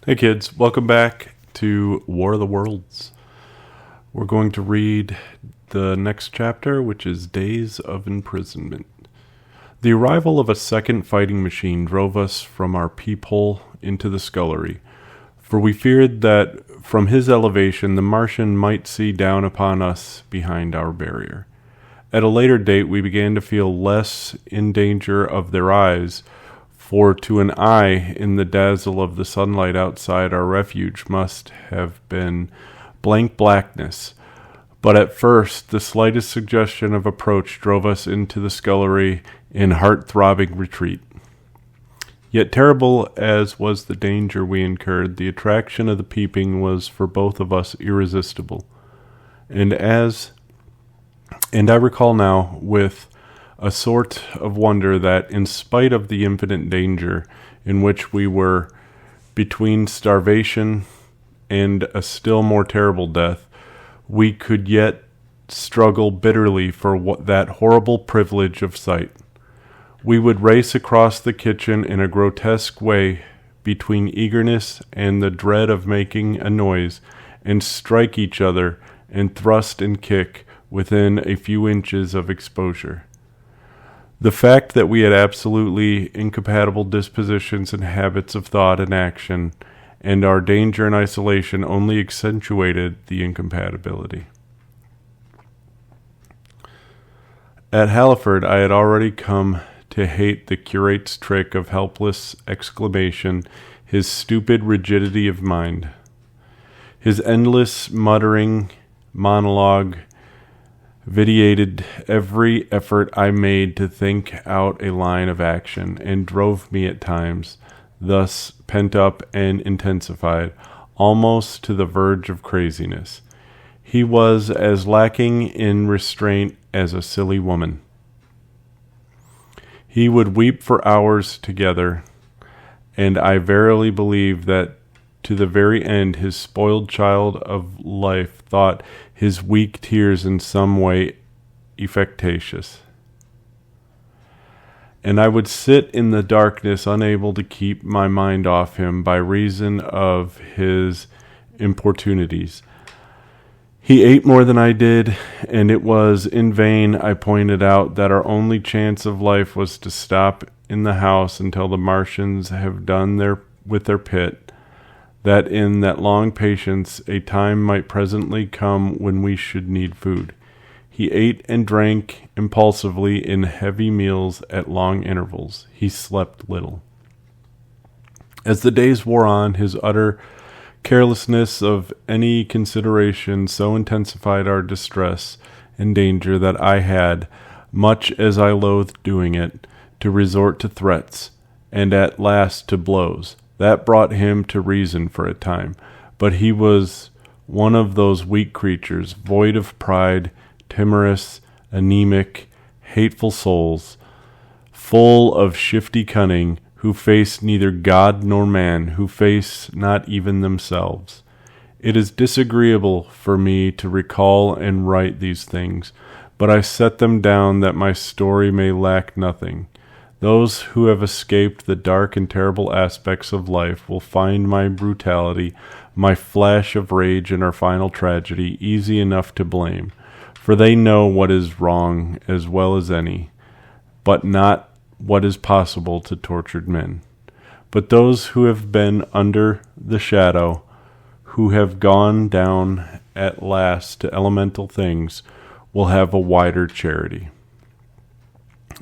Hey kids, welcome back to War of the Worlds. We're going to read the next chapter, which is Days of Imprisonment. The arrival of a second fighting machine drove us from our peephole into the scullery, for we feared that from his elevation the Martian might see down upon us behind our barrier. At a later date we began to feel less in danger of their eyes, for to an eye in the dazzle of the sunlight outside our refuge must have been blank blackness. But at first the slightest suggestion of approach drove us into the scullery in heart-throbbing retreat. Yet terrible as was the danger we incurred, the attraction of the peeping was for both of us irresistible. And I recall now with a sort of wonder that, in spite of the infinite danger in which we were between starvation and a still more terrible death, we could yet struggle bitterly for that horrible privilege of sight. We would race across the kitchen in a grotesque way between eagerness and the dread of making a noise, and strike each other and thrust and kick within a few inches of exposure. The fact that we had absolutely incompatible dispositions and habits of thought and action, and our danger and isolation only accentuated the incompatibility. At Halliford, I had already come to hate the curate's trick of helpless exclamation, his stupid rigidity of mind. His endless muttering monologue vitiated every effort I made to think out a line of action, and drove me at times, thus pent up and intensified, almost to the verge of craziness. He was as lacking in restraint as a silly woman. He would weep for hours together, and I verily believe that to the very end his spoiled child of life thought his weak tears in some way effectacious. And I would sit in the darkness unable to keep my mind off him by reason of his importunities. He ate more than I did, and it was in vain I pointed out that our only chance of life was to stop in the house until the Martians have done with their pit, that in that long patience a time might presently come when we should need food. He ate and drank impulsively in heavy meals at long intervals. He slept little. As the days wore on, his utter carelessness of any consideration so intensified our distress and danger that I had, much as I loathed doing it, to resort to threats, and at last to blows. That brought him to reason for a time, but he was one of those weak creatures, void of pride, timorous, anemic, hateful souls, full of shifty cunning, who face neither God nor man, who face not even themselves. It is disagreeable for me to recall and write these things, but I set them down that my story may lack nothing. Those who have escaped the dark and terrible aspects of life will find my brutality, my flash of rage, and our final tragedy easy enough to blame, for they know what is wrong as well as any, but not what is possible to tortured men. But those who have been under the shadow, who have gone down at last to elemental things, will have a wider charity.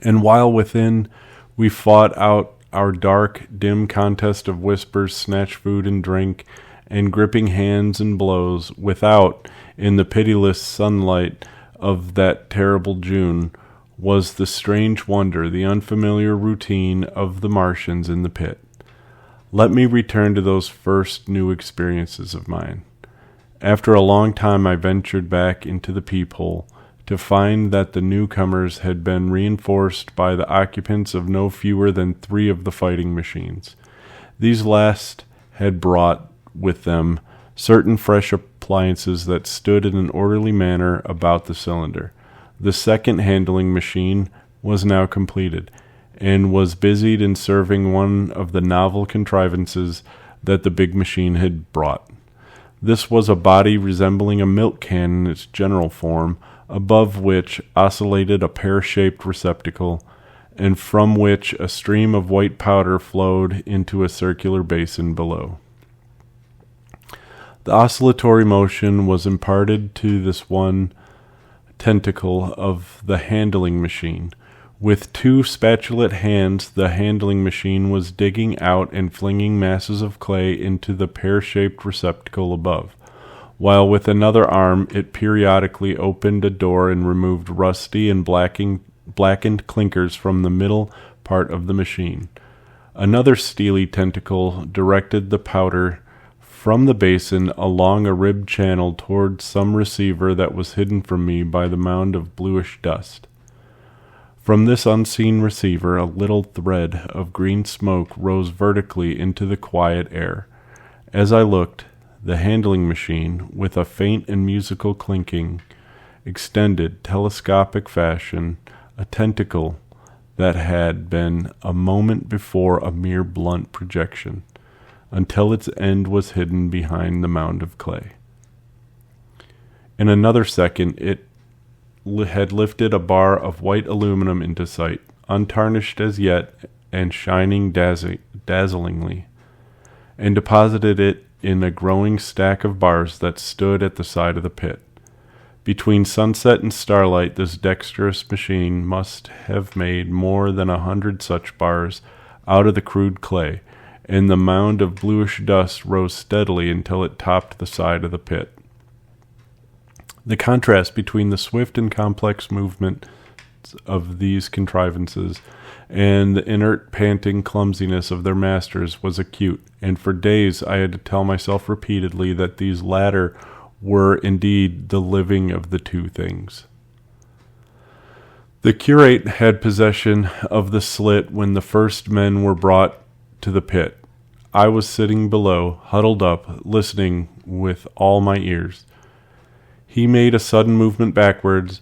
And while within we fought out our dark, dim contest of whispers, snatch food and drink, and gripping hands and blows, without, in the pitiless sunlight of that terrible June, was the strange wonder, the unfamiliar routine of the Martians in the pit. Let me return to those first new experiences of mine. After a long time I ventured back into the peephole, to find that the newcomers had been reinforced by the occupants of no fewer than 3 of the fighting machines. These last had brought with them certain fresh appliances that stood in an orderly manner about the cylinder. The second handling machine was now completed, and was busied in serving one of the novel contrivances that the big machine had brought. This was a body resembling a milk can in its general form, above which oscillated a pear-shaped receptacle, and from which a stream of white powder flowed into a circular basin below. The oscillatory motion was imparted to this one tentacle of the handling machine. With two spatulate hands, the handling machine was digging out and flinging masses of clay into the pear-shaped receptacle above, while with another arm it periodically opened a door and removed rusty and blackened clinkers from the middle part of the machine. Another steely tentacle directed the powder from the basin along a ribbed channel towards some receiver that was hidden from me by the mound of bluish dust. From this unseen receiver a little thread of green smoke rose vertically into the quiet air. As I looked, the handling machine, with a faint and musical clinking, extended, telescopic fashion, a tentacle that had been a moment before a mere blunt projection, until its end was hidden behind the mound of clay. In another second it had lifted a bar of white aluminum into sight, untarnished as yet and shining dazzlingly, and deposited it in a growing stack of bars that stood at the side of the pit. Between sunset and starlight, this dexterous machine must have made more than 100 such bars out of the crude clay, and the mound of bluish dust rose steadily until it topped the side of the pit. The contrast between the swift and complex movement of these contrivances and the inert, panting clumsiness of their masters was acute, and for days I had to tell myself repeatedly that these latter were indeed the living of the two things. The curate had possession of the slit when the first men were brought to the pit. I was sitting below, huddled up, listening with all my ears. He made a sudden movement backwards,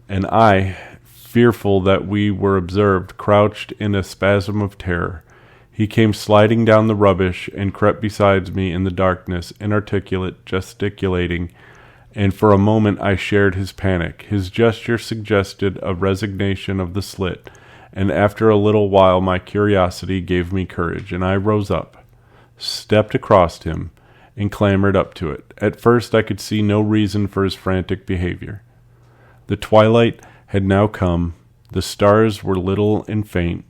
and I, fearful that we were observed, crouched in a spasm of terror. He came sliding down the rubbish and crept beside me in the darkness, inarticulate, gesticulating, and for a moment I shared his panic. His gesture suggested a resignation of the slit, and after a little while my curiosity gave me courage, and I rose up, stepped across him, and clambered up to it. At first I could see no reason for his frantic behavior. The twilight had now come, the stars were little and faint,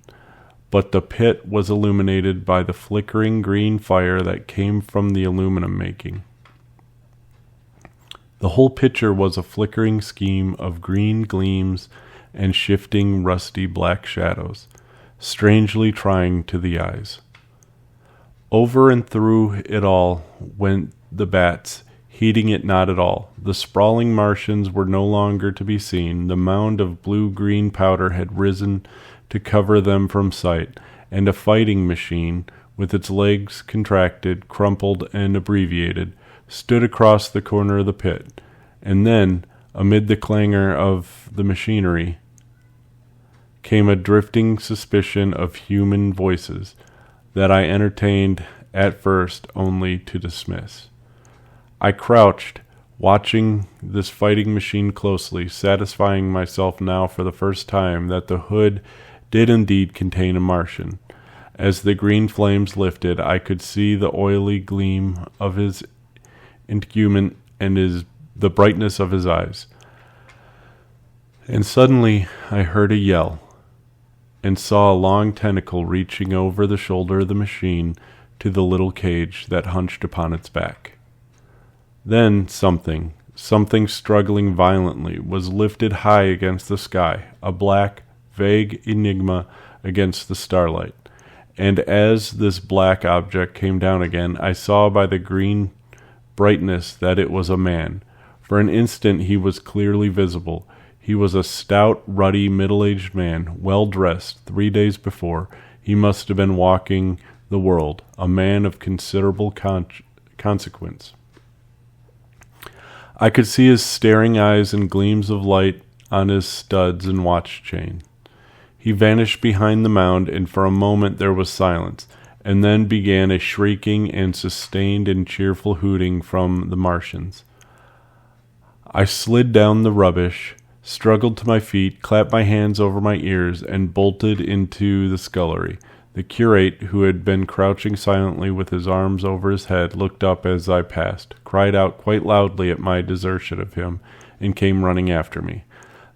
but the pit was illuminated by the flickering green fire that came from the aluminum making. The whole picture was a flickering scheme of green gleams and shifting rusty black shadows, strangely trying to the eyes. Over and through it all went the bats, heeding it not at all. The sprawling Martians were no longer to be seen. The mound of blue-green powder had risen to cover them from sight, and a fighting machine, with its legs contracted, crumpled, and abbreviated, stood across the corner of the pit. And then, amid the clangor of the machinery, came a drifting suspicion of human voices that I entertained at first only to dismiss. I crouched, watching this fighting machine closely, satisfying myself now for the first time that the hood did indeed contain a Martian. As the green flames lifted, I could see the oily gleam of his integument and the brightness of his eyes. And suddenly I heard a yell, and saw a long tentacle reaching over the shoulder of the machine to the little cage that hunched upon its back. Then something struggling violently, was lifted high against the sky, a black, vague enigma against the starlight. And as this black object came down again, I saw by the green brightness that it was a man. For an instant he was clearly visible. He was a stout, ruddy, middle-aged man, well-dressed. 3 days before, he must have been walking the world, a man of considerable consequence. I could see his staring eyes and gleams of light on his studs and watch chain. He vanished behind the mound, and for a moment there was silence, and then began a shrieking and sustained and cheerful hooting from the Martians. I slid down the rubbish, struggled to my feet, clapped my hands over my ears, and bolted into the scullery. The curate, who had been crouching silently with his arms over his head, looked up as I passed, cried out quite loudly at my desertion of him, and came running after me.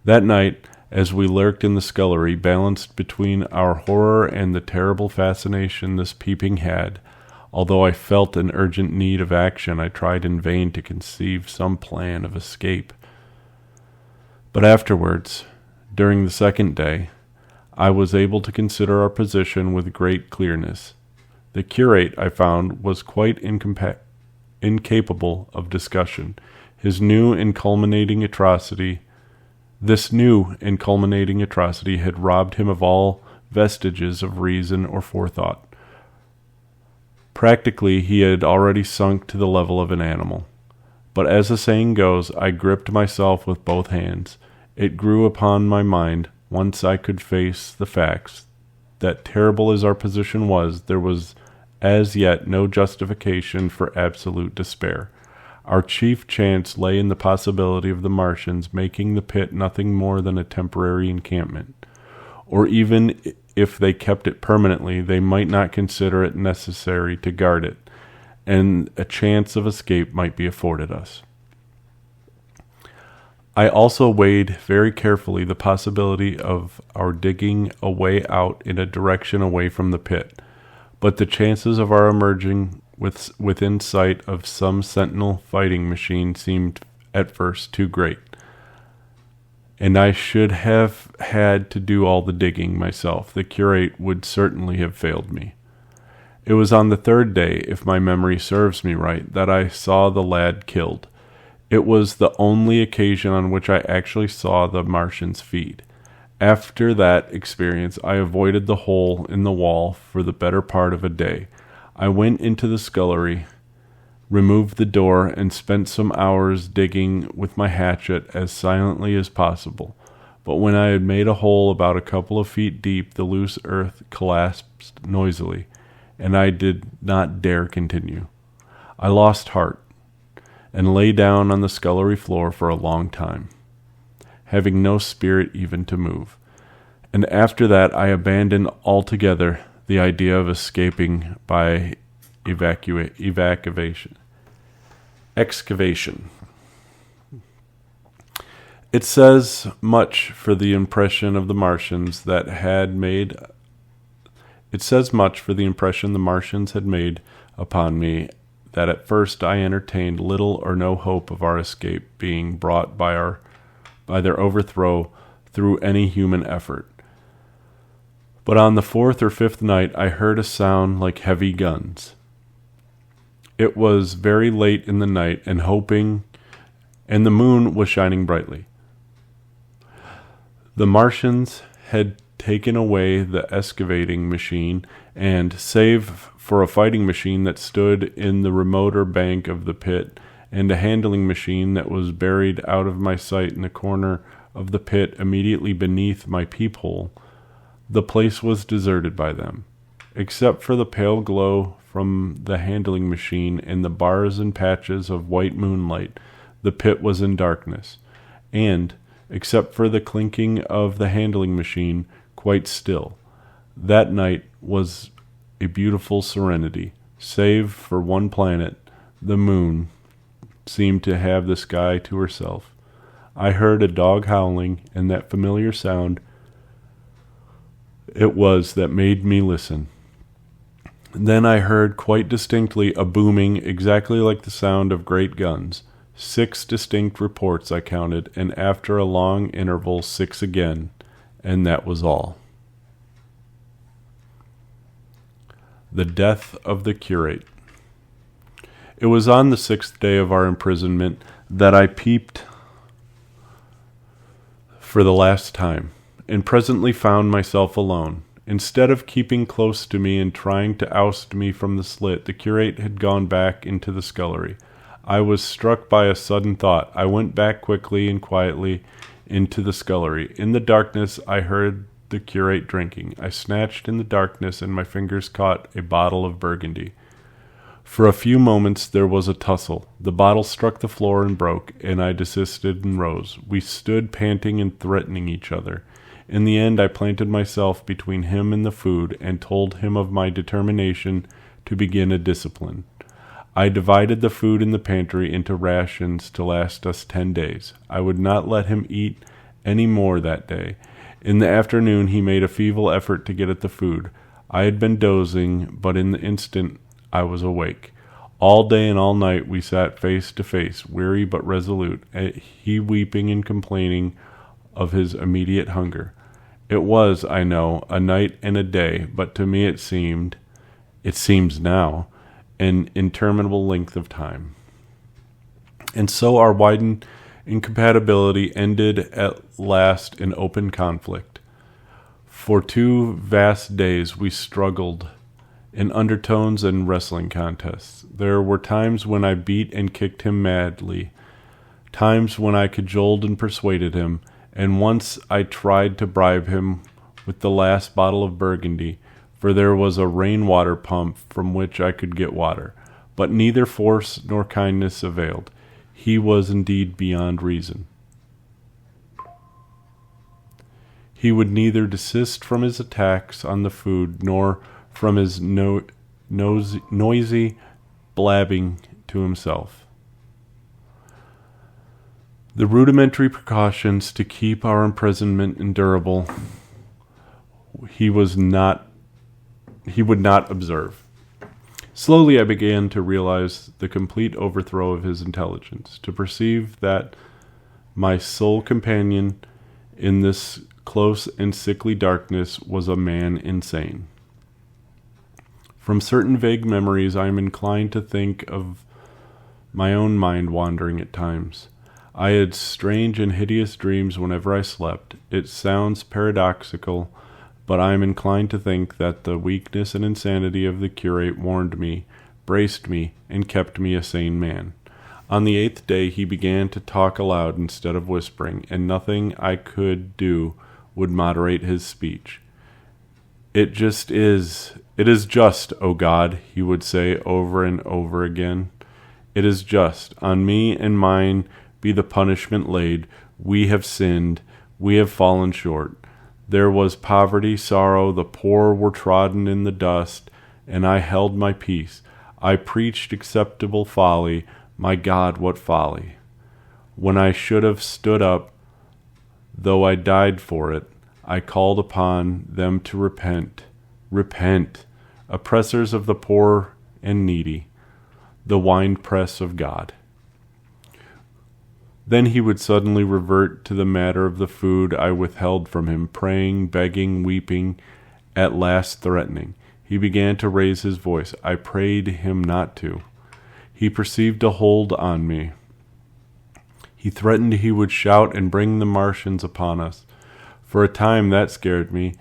That night, as we lurked in the scullery, balanced between our horror and the terrible fascination this peeping had, although I felt an urgent need of action, I tried in vain to conceive some plan of escape. But afterwards, during the second day, I was able to consider our position with great clearness. The curate, I found, was quite incapable of discussion. This new and culminating atrocity had robbed him of all vestiges of reason or forethought. Practically, he had already sunk to the level of an animal. But as the saying goes, I gripped myself with both hands. It grew upon my mind, once I could face the facts, that terrible as our position was, there was as yet no justification for absolute despair. Our chief chance lay in the possibility of the Martians making the pit nothing more than a temporary encampment. Or even if they kept it permanently, they might not consider it necessary to guard it, and a chance of escape might be afforded us. I also weighed very carefully the possibility of our digging a way out in a direction away from the pit, but the chances of our emerging within sight of some sentinel fighting machine seemed at first too great, and I should have had to do all the digging myself. The curate would certainly have failed me. It was on the third day, if my memory serves me right, that I saw the lad killed. It was the only occasion on which I actually saw the Martians feed. After that experience, I avoided the hole in the wall for the better part of a day. I went into the scullery, removed the door, and spent some hours digging with my hatchet as silently as possible. But when I had made a hole about a couple of feet deep, the loose earth collapsed noisily, and I did not dare continue. I lost heart, and lay down on the scullery floor for a long time, having no spirit even to move. And after that I abandoned altogether the idea of escaping by excavation. It says much for the impression the Martians had made upon me that at first I entertained little or no hope of our escape being brought by their overthrow through any human effort. But on the fourth or fifth night I heard a sound like heavy guns. It was very late in the night, and the moon was shining brightly. The Martians had taken away the excavating machine, and, save for a fighting machine that stood in the remoter bank of the pit, and a handling machine that was buried out of my sight in the corner of the pit immediately beneath my peephole, the place was deserted by them. Except for the pale glow from the handling machine and the bars and patches of white moonlight, the pit was in darkness, and, except for the clinking of the handling machine, quite still. That night was a beautiful serenity. Save for one planet, the moon seemed to have the sky to herself. I heard a dog howling, and that familiar sound it was that made me listen. Then I heard quite distinctly a booming exactly like the sound of great guns. 6 distinct reports I counted, and after a long interval 6 again, and that was all. The death of the curate. It was on the 6th day of our imprisonment that I peeped for the last time, and presently found myself alone. Instead of keeping close to me and trying to oust me from the slit, the curate had gone back into the scullery. I was struck by a sudden thought. I went back quickly and quietly into the scullery. In the darkness I heard the curate drinking. I snatched in the darkness, and my fingers caught a bottle of Burgundy. For a few moments there was a tussle. The bottle struck the floor and broke, and I desisted and rose. We stood panting and threatening each other. In the end I planted myself between him and the food, and told him of my determination to begin a discipline. I divided the food in the pantry into rations to last us 10 days. I would not let him eat any more that day. In the afternoon he made a feeble effort to get at the food. I had been dozing, but in the instant I was awake. All day and all night we sat face to face, weary but resolute, he weeping and complaining of his immediate hunger. It was, I know, a night and a day, but to me it seems now, an interminable length of time. And so our widened incompatibility ended at last in open conflict. For 2 vast days we struggled in undertones and wrestling contests. There were times when I beat and kicked him madly, times when I cajoled and persuaded him, and once I tried to bribe him with the last bottle of Burgundy, for there was a rainwater pump from which I could get water. But neither force nor kindness availed. He was indeed beyond reason. He would neither desist from his attacks on the food nor from his noisy blabbing to himself. The rudimentary precautions to keep our imprisonment endurable he would not observe. Slowly I began to realize the complete overthrow of his intelligence, to perceive that my sole companion in this close and sickly darkness was a man insane. From certain vague memories I am inclined to think of my own mind wandering at times. I had strange and hideous dreams whenever I slept. It sounds paradoxical, but I am inclined to think that the weakness and insanity of the curate warned me, braced me, and kept me a sane man. On the 8th day he began to talk aloud instead of whispering, and nothing I could do would moderate his speech. It is just, O God, he would say over and over again. It is just. On me and mine be the punishment laid. We have sinned. We have fallen short. There was poverty, sorrow, the poor were trodden in the dust, and I held my peace. I preached acceptable folly. My God, what folly! When I should have stood up, though I died for it, I called upon them to repent. Repent, oppressors of the poor and needy, the winepress of God. Then he would suddenly revert to the matter of the food I withheld from him, praying, begging, weeping, at last threatening. He began to raise his voice. I prayed him not to. He perceived a hold on me. He threatened he would shout and bring the Martians upon us. For a time that scared me,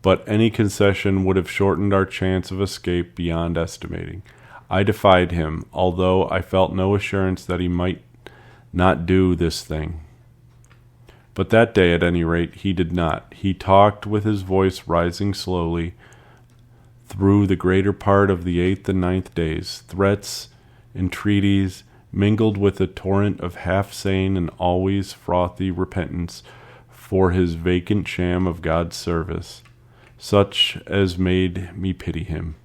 but any concession would have shortened our chance of escape beyond estimating. I defied him, although I felt no assurance that he might not do this thing. But that day, at any rate, he did not. He talked with his voice rising slowly through the greater part of the 8th and 9th days, threats, entreaties, mingled with a torrent of half-sane and always frothy repentance for his vacant sham of God's service, such as made me pity him.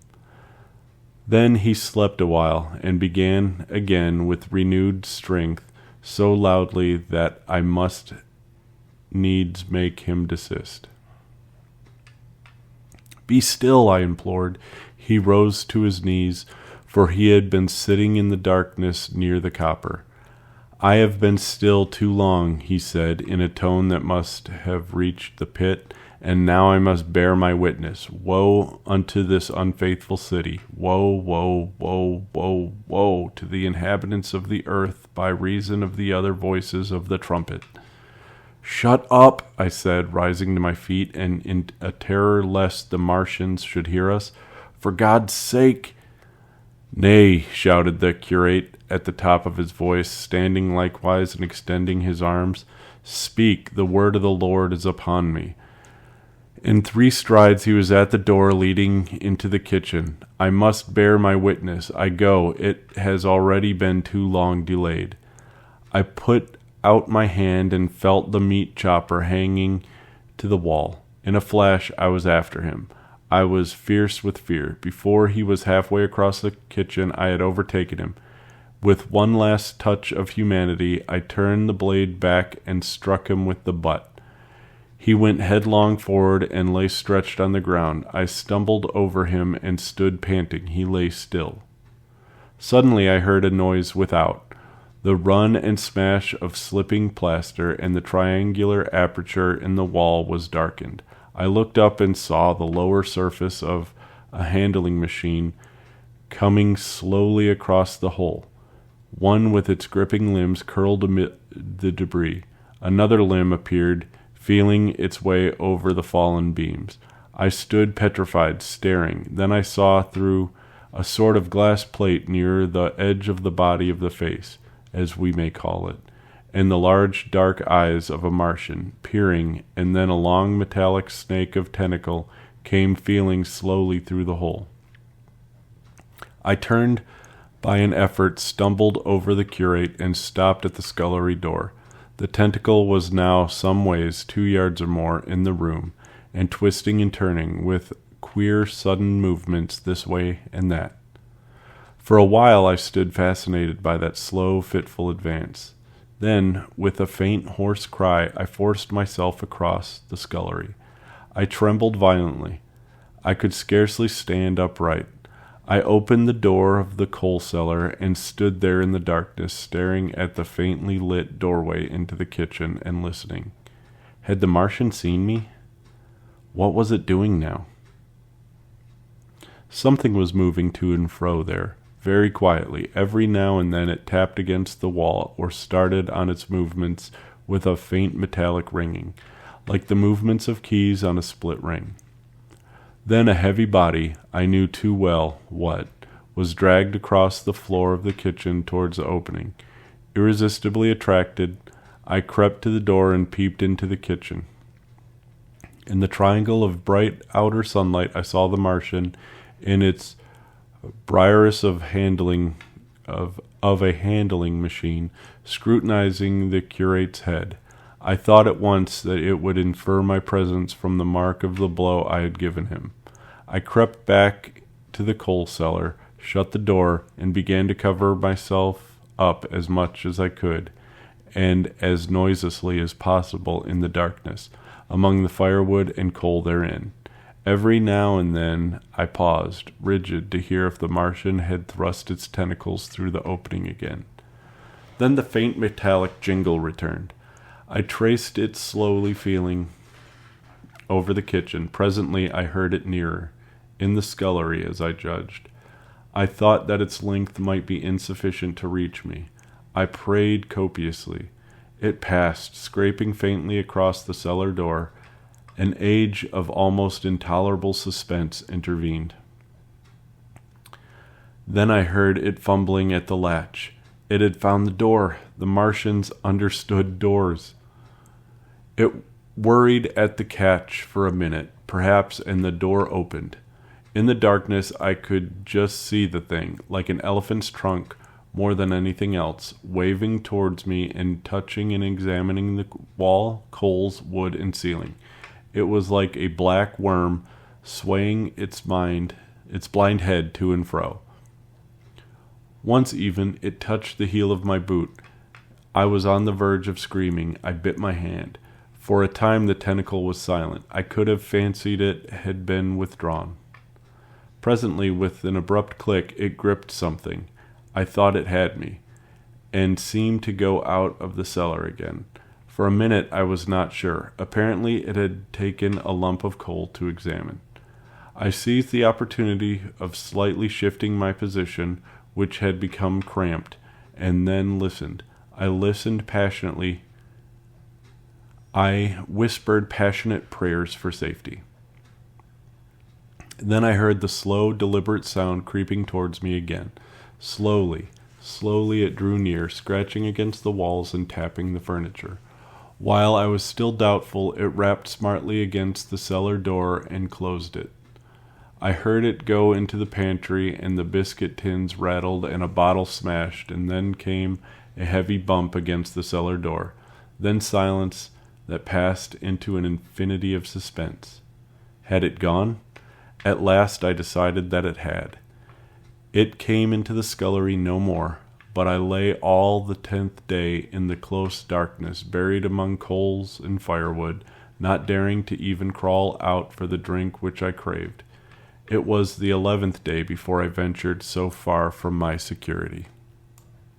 Then he slept a while, and began again with renewed strength, so loudly that I must needs make him desist. Be still, I implored. He rose to his knees, for he had been sitting in the darkness near the copper. I have been still too long, he said, in a tone that must have reached the pit, and now I must bear my witness. Woe unto this unfaithful city! Woe, woe, woe, woe, woe to the inhabitants of the earth by reason of the other voices of the trumpet. Shut up, I said, rising to my feet, and in a terror lest the Martians should hear us. For God's sake! Nay, shouted the curate at the top of his voice, standing likewise and extending his arms. Speak, the word of the Lord is upon me. In 3 strides he was at the door leading into the kitchen. I must bear my witness. I go. It has already been too long delayed. I put out my hand and felt the meat chopper hanging to the wall. In a flash, I was after him. I was fierce with fear. Before he was halfway across the kitchen, I had overtaken him. With one last touch of humanity, I turned the blade back and struck him with the butt. He went headlong forward and lay stretched on the ground. I stumbled over him and stood panting. He lay still. Suddenly I heard a noise without, the run and smash of slipping plaster, and the triangular aperture in the wall was darkened. I looked up and saw the lower surface of a handling machine coming slowly across the hole. One with its gripping limbs curled amid the debris. Another limb appeared, feeling its way over the fallen beams. I stood petrified, staring. Then I saw through a sort of glass plate near the edge of the body of the face, as we may call it, and the large dark eyes of a Martian, peering, and then a long metallic snake of tentacle came feeling slowly through the hole. I turned by an effort, stumbled over the curate, and stopped at the scullery door. The tentacle was now some ways 2 yards or more in the room, and twisting and turning with queer sudden movements this way and that. For a while I stood fascinated by that slow, fitful advance. Then, with a faint, hoarse cry, I forced myself across the scullery. I trembled violently. I could scarcely stand upright. I opened the door of the coal cellar and stood there in the darkness, staring at the faintly lit doorway into the kitchen and listening. Had the Martian seen me? What was it doing now? Something was moving to and fro there, very quietly. Every now and then it tapped against the wall or started on its movements with a faint metallic ringing, like the movements of keys on a split ring. Then a heavy body, I knew too well what, was dragged across the floor of the kitchen towards the opening. Irresistibly attracted, I crept to the door and peeped into the kitchen. In the triangle of bright outer sunlight I saw the Martian in its briarus of a handling machine, scrutinizing the curate's head. I thought at once that it would infer my presence from the mark of the blow I had given him. I crept back to the coal cellar, shut the door, and began to cover myself up as much as I could, and as noiselessly as possible in the darkness, among the firewood and coal therein. Every now and then I paused, rigid, to hear if the Martian had thrust its tentacles through the opening again. Then the faint metallic jingle returned. I traced it slowly, feeling over the kitchen. Presently I heard it nearer, in the scullery, as I judged. I thought that its length might be insufficient to reach me. I prayed copiously. It passed, scraping faintly across the cellar door. An age of almost intolerable suspense intervened. Then I heard it fumbling at the latch. It had found the door. The Martians understood doors. It worried at the catch for a minute, perhaps, and the door opened. In the darkness I could just see the thing, like an elephant's trunk more than anything else, waving towards me and touching and examining the wall, coals, wood, and ceiling. It was like a black worm swaying its blind head to and fro. Once even it touched the heel of my boot. I was on the verge of screaming. I bit my hand. For a time the tentacle was silent. I could have fancied it had been withdrawn. Presently, with an abrupt click, it gripped something. I thought it had me, and seemed to go out of the cellar again. For a minute I was not sure. Apparently it had taken a lump of coal to examine. I seized the opportunity of slightly shifting my position, which had become cramped, and then listened. I listened passionately. I whispered passionate prayers for safety. Then I heard the slow, deliberate sound creeping towards me again. Slowly it drew near, scratching against the walls and tapping the furniture. While I was still doubtful, it rapped smartly against the cellar door and closed it. I heard it go into the pantry, and the biscuit tins rattled and a bottle smashed, and then came a heavy bump against the cellar door. Then silence that passed into an infinity of suspense. Had it gone? At last I decided that it had. It came into the scullery no more, but I lay all the 10th day in the close darkness, buried among coals and firewood, not daring to even crawl out for the drink which I craved. It was the 11th day before I ventured so far from my security.